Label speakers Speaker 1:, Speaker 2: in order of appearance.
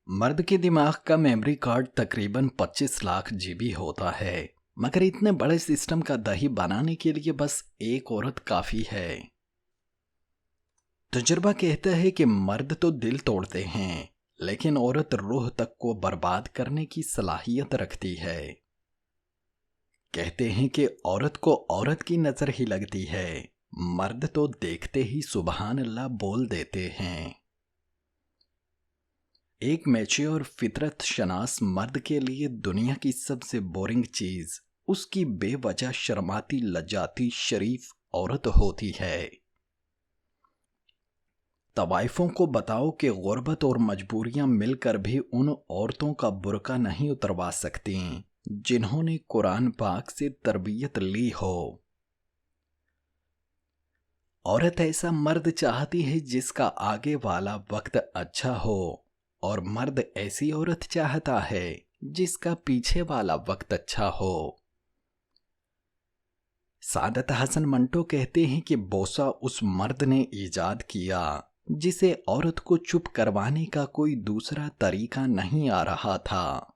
Speaker 1: मर्द के दिमाग का मेमोरी कार्ड तकरीबन 25 लाख जीबी होता है। मगर इतने बड़े सिस्टम का दही बनाने के लिए बस एक औरत काफी है। तजुर्बा कहता है कि मर्द तो दिल तोड़ते हैं, लेकिन औरत रूह तक को बर्बाद करने की सलाहियत रखती है। कहते हैं कि औरत को औरत की नजर ही लगती है, मर्द तो देखते ही सुबहान अल्लाह बोल देते हैं। एक मैच्योर फितरत शनास मर्द के लिए दुनिया की सबसे बोरिंग चीज उसकी बेवजह शर्माती लज्जाती शरीफ औरत होती है। तवाइफों को बताओ कि गुर्बत और मजबूरियां मिलकर भी उन औरतों का बुर्का नहीं उतरवा सकती जिन्होंने कुरान पाक से तरबियत ली हो। औरत ऐसा मर्द चाहती है जिसका आगे वाला वक्त अच्छा हो, और मर्द ऐसी औरत चाहता है जिसका पीछे वाला वक्त अच्छा हो। सादत हसन मंटो कहते हैं कि बोसा उस मर्द ने ईजाद किया जिसे औरत को चुप करवाने का कोई दूसरा तरीका नहीं आ रहा था।